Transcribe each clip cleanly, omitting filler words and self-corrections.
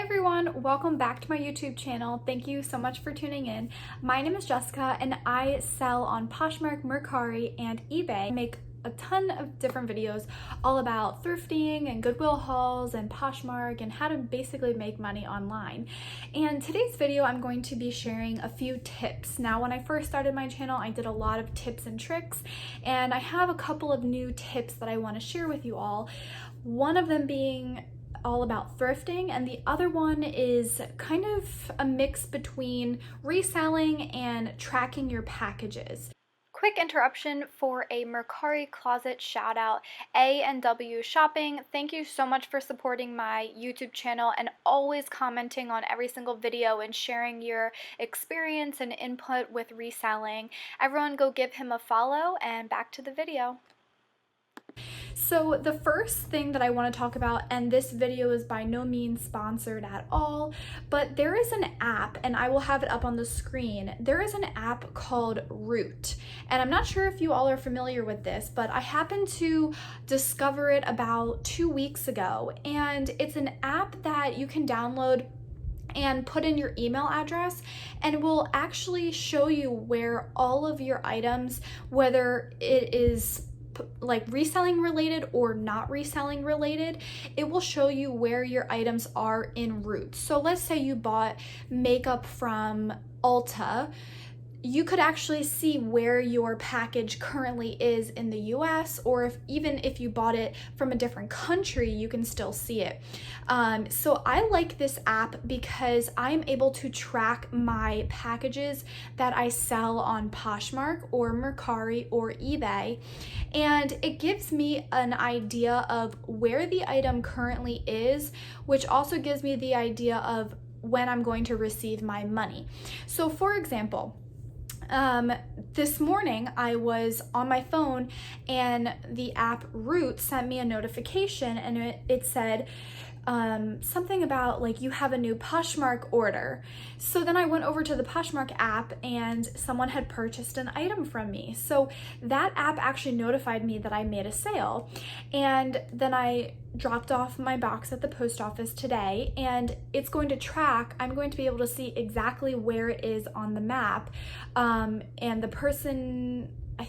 everyone, welcome back to my YouTube channel. Thank you so much for tuning in. My name is Jessica and I sell on Poshmark, Mercari, and eBay. I make a ton of different videos all about thrifting and Goodwill hauls and Poshmark and how to basically make money online. And today's video I'm going to be sharing a few tips. Now when I first started my channel I did a lot of tips and tricks, and I have a couple of new tips that I want to share with you all. One of them being all about thrifting, and the other one is kind of a mix between reselling and tracking your packages. Quick interruption for a Mercari closet shout out. A&W Shopping, thank you so much for supporting my YouTube channel and always commenting on every single video and sharing your experience and input with reselling. Everyone go give him a follow, and back to the video. So the first thing that I want to talk about, and this video is by no means sponsored at all, but there is an app, and I will have it up on the screen. There is an app called Root, and I'm not sure if you all are familiar with this, but I happened to discover it about 2 weeks ago, and it's an app that you can download and put in your email address, and it will actually show you where all of your items, whether it is like reselling related or not reselling related, it will show you where your items are in Root. So let's say you bought makeup from Ulta, you could actually see where your package currently is in the US, or even if you bought it from a different country, you can still see it. So I like this app because I'm able to track my packages that I sell on Poshmark or Mercari or eBay, and it gives me an idea of where the item currently is, which also gives me the idea of when I'm going to receive my money. So for example, this morning I was on my phone and the app Root sent me a notification, and it said something about like you have a new Poshmark order. So then I went over to the Poshmark app and someone had purchased an item from me. So that app actually notified me that I made a sale, and then I dropped off my box at the post office today, and it's going to track. I'm going to be able to see exactly where it is on the map, and the person, I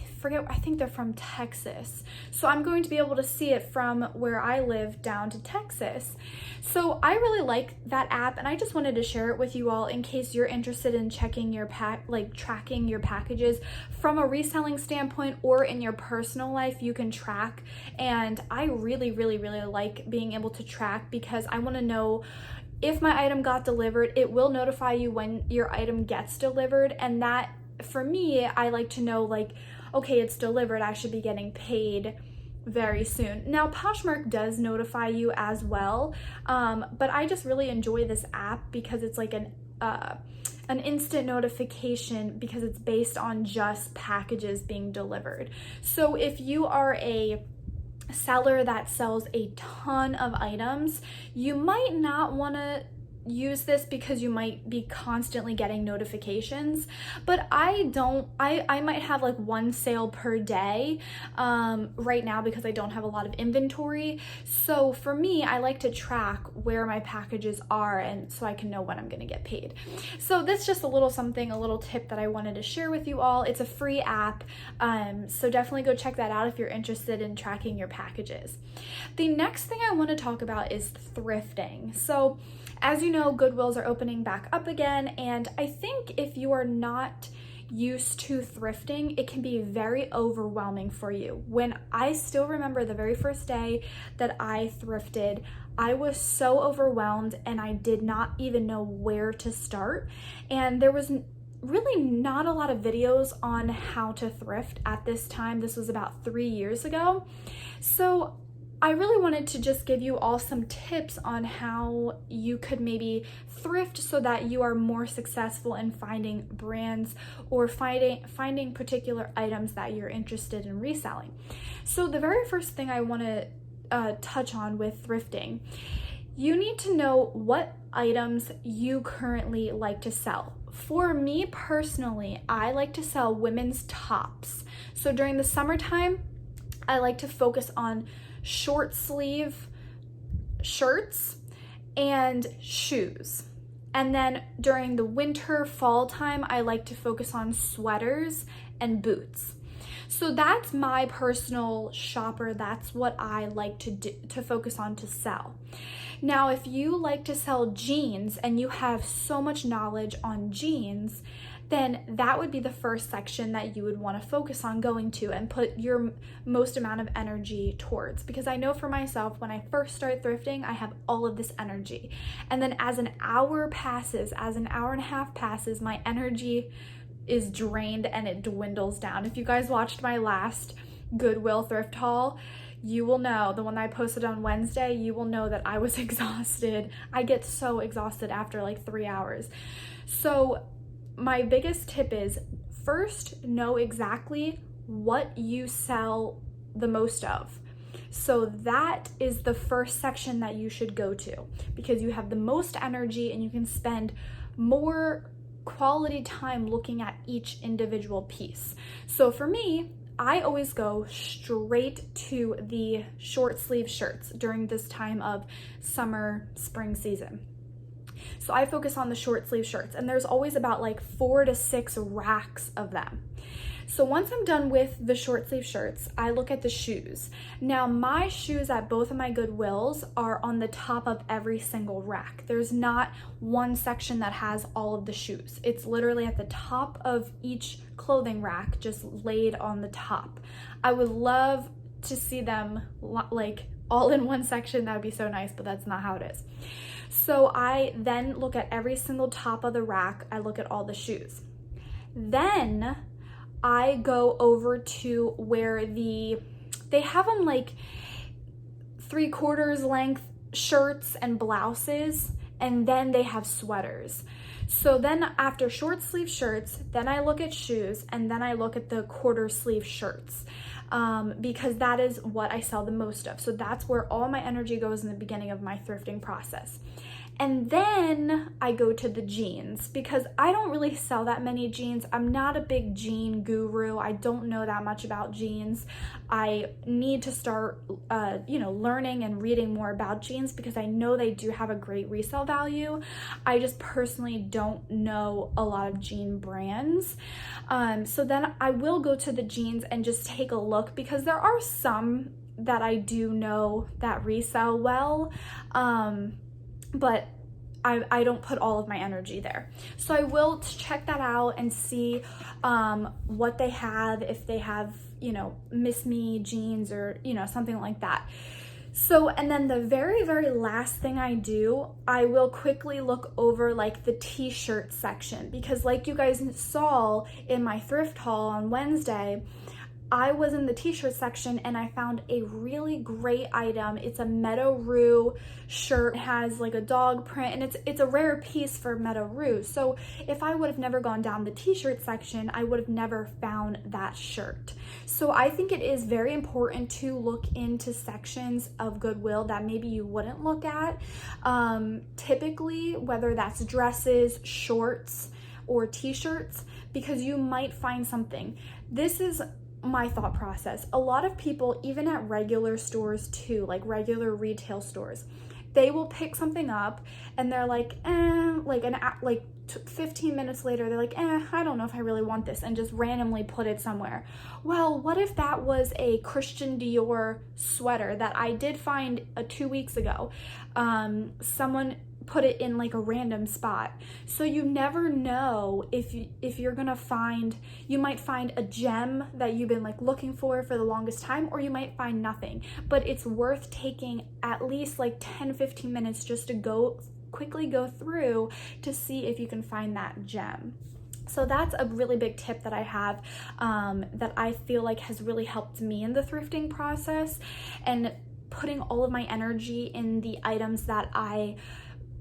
think they're from Texas. So I'm going to be able to see it from where I live down to Texas. So I really like that app, and I just wanted to share it with you all in case you're interested in checking your tracking your packages from a reselling standpoint, or in your personal life you can track. And I really like being able to track because I want to know if my item got delivered. It will notify you when your item gets delivered, and that for me, I like to know like, okay, it's delivered, I should be getting paid very soon. Now Poshmark does notify you as well, but I just really enjoy this app because it's like an instant notification, because it's based on just packages being delivered. So if you are a seller that sells a ton of items, you might not want to use this because you might be constantly getting notifications, but I might have like one sale per day right now because I don't have a lot of inventory. So for me, I like to track where my packages are, and so I can know when I'm going to get paid. So that's just a little tip that I wanted to share with you all. It's a free app, so definitely go check that out if you're interested in tracking your packages. The next thing I want to talk about is thrifting. So as you know, Goodwills are opening back up again, and I think if you are not used to thrifting, it can be very overwhelming for you. When I still remember the very first day that I thrifted, I was so overwhelmed and I did not even know where to start, and there was really not a lot of videos on how to thrift at this time. This was about 3 years ago. So I really wanted to just give you all some tips on how you could maybe thrift so that you are more successful in finding brands or finding particular items that you're interested in reselling. So the very first thing I want to touch on with thrifting, you need to know what items you currently like to sell. For me personally, I like to sell women's tops. So during the summertime, I like to focus on short sleeve shirts and shoes. And then during the winter, fall time, I like to focus on sweaters and boots. So that's my personal shopper. That's what I like to do, to focus on to sell. Now, if you like to sell jeans and you have so much knowledge on jeans, then that would be the first section that you would want to focus on going to and put your most amount of energy towards. Because I know for myself, when I first start thrifting, I have all of this energy. And then as an hour passes, as an hour and a half passes, my energy is drained and it dwindles down. If you guys watched my last Goodwill thrift haul, you will know, the one that I posted on Wednesday, you will know that I was exhausted. I get so exhausted after like 3 hours. So my biggest tip is, first, know exactly what you sell the most of. So that is the first section that you should go to, because you have the most energy and you can spend more quality time looking at each individual piece. So for me, I always go straight to the short sleeve shirts during this time of summer, spring season. So I focus on the short sleeve shirts, and there's always about like 4 to 6 racks of them. So once I'm done with the short sleeve shirts, I look at the shoes. Now my shoes at both of my Goodwills are on the top of every single rack. There's not one section that has all of the shoes. It's literally at the top of each clothing rack, just laid on the top. I would love to see them like all in one section. That would be so nice, but that's not how it is. So I then look at every single top of the rack. I look at all the shoes. Then I go over to where they have them like 3/4 length shirts and blouses, and then they have sweaters. So then after short sleeve shirts, then I look at shoes, and then I look at the quarter sleeve shirts, because that is what I sell the most of. So that's where all my energy goes in the beginning of my thrifting process. And then I go to the jeans, because I don't really sell that many jeans. I'm not a big jean guru. I don't know that much about jeans. I need to start, learning and reading more about jeans, because I know they do have a great resale value. I just personally don't know a lot of jean brands. So then I will go to the jeans and just take a look, because there are some that I do know that resell well. But I don't put all of my energy there. So I will check that out and see what they have, if they have, Miss Me jeans or, something like that. So, and then the very, very last thing I do, I will quickly look over like the t-shirt section, because like you guys saw in my thrift haul on Wednesday, I was in the t-shirt section and I found a really great item. It's a Meadow Rue shirt. It has like a dog print, and it's a rare piece for Meadow Rue. So if I would have never gone down the t-shirt section, I would have never found that shirt. So I think it is very important to look into sections of Goodwill that maybe you wouldn't look at. Typically, whether that's dresses, shorts, or t-shirts, because you might find something. This is my thought process. A lot of people, even at regular stores too, like regular retail stores, they will pick something up and they're like, 15 minutes later, they're like, I don't know if I really want this, and just randomly put it somewhere. Well, what if that was a Christian Dior sweater that I did find 2 weeks ago? Someone put it in like a random spot. So you never know if you're gonna find, you might find a gem that you've been like looking for the longest time, or you might find nothing. But it's worth taking at least like 10-15 minutes just to quickly go through to see if you can find that gem. So that's a really big tip that I have, that I feel like has really helped me in the thrifting process, and putting all of my energy in the items that I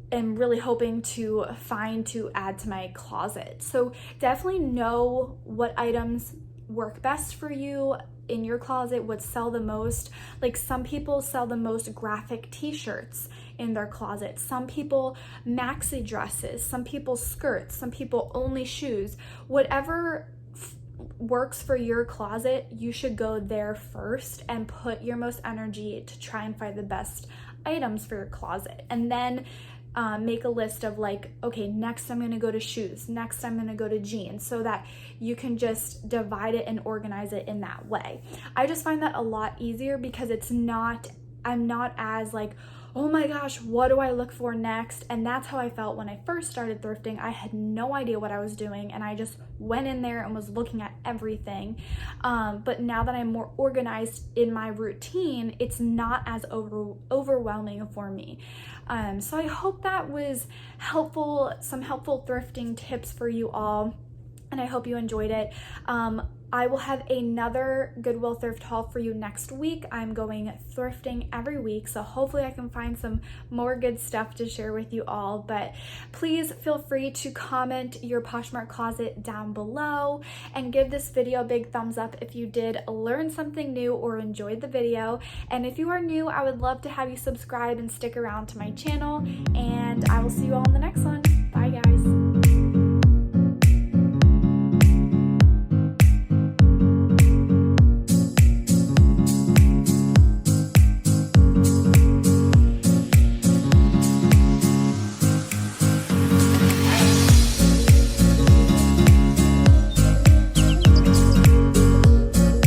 am really hoping to find to add to my closet. So definitely know what items work best for you in your closet, what sell the most. Like some people sell the most graphic t-shirts in their closet, some people maxi dresses, some people skirts, some people only shoes. Whatever works for your closet, you should go there first and put your most energy to try and find the best items for your closet. And then make a list of like, okay, next I'm gonna go to shoes, next I'm gonna go to jeans, so that you can just divide it and organize it in that way. I just find that a lot easier because I'm not as like, oh my gosh, what do I look for next? And that's how I felt when I first started thrifting. I had no idea what I was doing, and I just went in there and was looking at everything. But now that I'm more organized in my routine, it's not as overwhelming for me. So I hope that was helpful, some helpful thrifting tips for you all, and I hope you enjoyed it. I will have another Goodwill thrift haul for you next week. I'm going thrifting every week, so hopefully I can find some more good stuff to share with you all. But please feel free to comment your Poshmark closet down below and give this video a big thumbs up if you did learn something new or enjoyed the video. And if you are new, I would love to have you subscribe and stick around to my channel, and I will see you all in the next one. Bye.